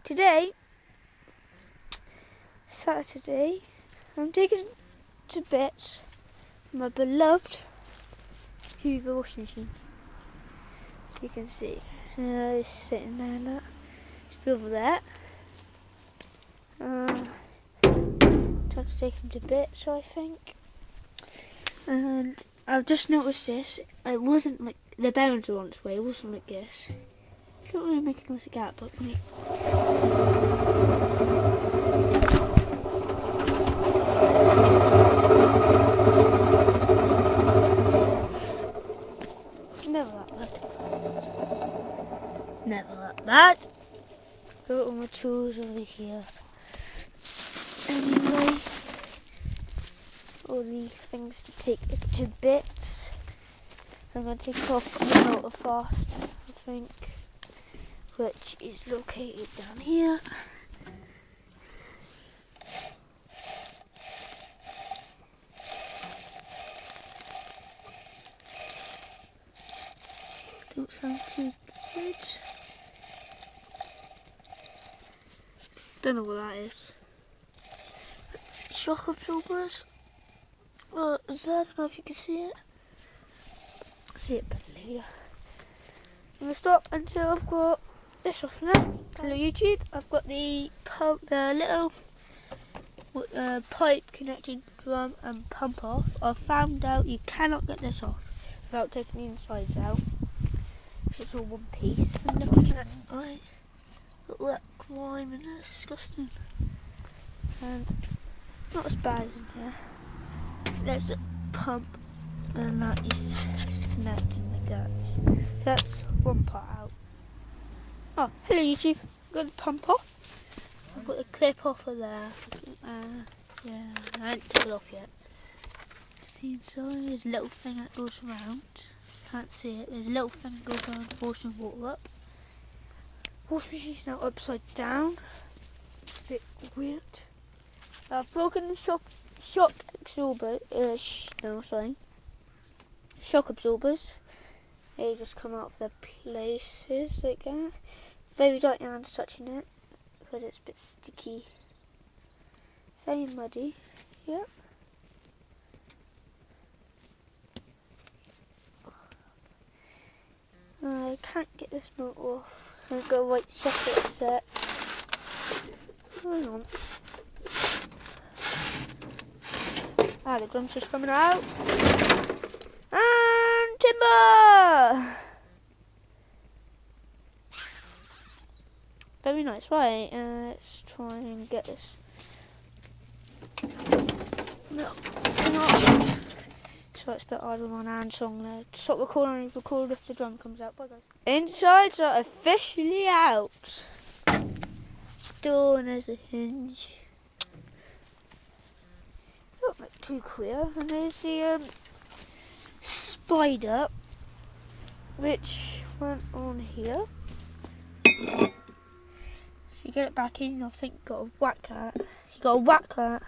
Today, Saturday, I'm taking to bits my beloved Hoover washing machine. So you can see, it's sitting there, look. It's over there. Time to take him to bits, I think. And I've just noticed this. It wasn't like the bearings were on its way. It wasn't like this. It can't really make a noise like that, but wait. Never that bad. Never that bad. Got all my tools over here. Anyway, all the things to take it to bits. I'm going to take off the motor fast, I think, which is located down here. Don't sound too good. Don't know what that is. Shock absorbers. I don't know if you can see it. See it better later. I'm going to stop until I've got this off now. Hello YouTube. I've got the little pipe connected drum and pump off. I've found out you cannot get this off without taking the insides out. It's all one piece. And look at that, look at that grime, and that's disgusting. And not as bad as in here. There's a pump, and that is connecting like that. So that's one part out. Oh, hello YouTube. Got the pump off. I've got the clip off of there. Yeah, I haven't took it off yet. See inside, there's a little thing that goes around. Can't see it. There's a little thing that goes around forcing water up. Wash machine's now upside down. A bit weird. I've broken the shock absorber. Shock absorbers. They just come out of their places like that. Very light your hands touching it because it's a bit sticky. Very muddy. Yep. I can't get this motor off. I've got a white socket set. Hang on. The drum's just coming out. And timber! Very nice. Right, let's try and get this. No, so it's a bit harder on hand song there. Stop recording and record if the drum comes out. Bye guys. Insides are officially out. Door and there's a hinge. Not like too clear. And there's the spider which went on here. So you get it back in, I think you got to whack that. You got to whack that.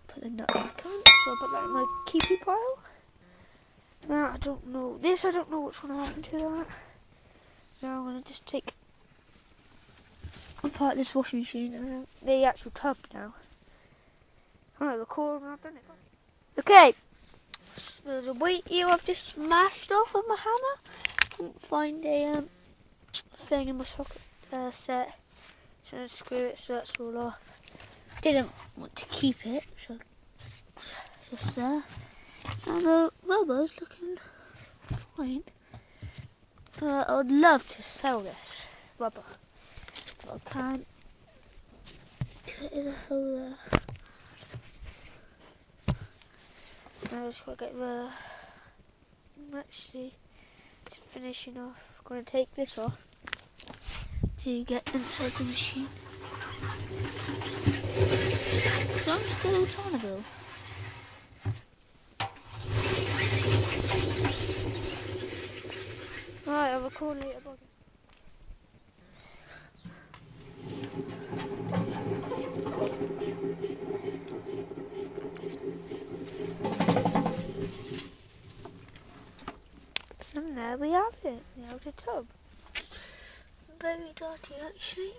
Put the nut back on. So I'll put that in my keepy pile. Now I don't know. I don't know what's going to happen to that. Now I'm going to just take apart this washing machine and the actual tub now. I'm going to record when I've done it. Okay. So the weight here I've just smashed off with my hammer. Couldn't find a thing in my socket set. So I screw it so that's all off. Didn't want to keep it, so it's just there. And the rubber's looking fine. I would love to sell this rubber, but I can't because it is a hole there. Now I just got to get the. I'm actually just finishing off. I'm going to take this off to get inside the machine. So I'm still trying to build. Right, I'll record later. Bye. And there we have it, the outer tub. Very dirty actually.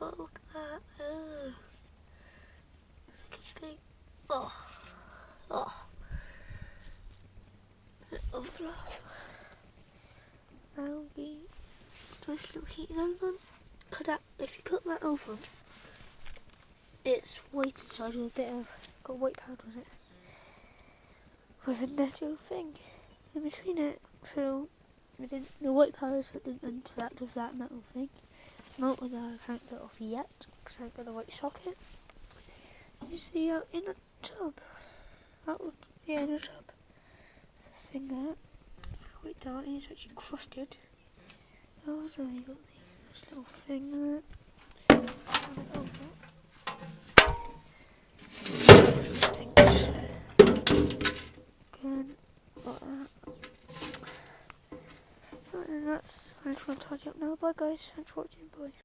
Oh, look at that. It's like a big. Oh. Little fluff. Now we nice little heating element. If you cook that oven, it's white inside with a bit of got white powder on it, with a metal thing in between it. So the white powder didn't interact with that metal thing. Not that I can't get off yet because I haven't got the right socket. You see out in a tub. In a tub. The thing there. Quite dirty, it's actually crusted. Oh, so you got this little thing there. Thanks. Again, got that. And I just want to tidy up now. Bye guys, thanks for watching, bye.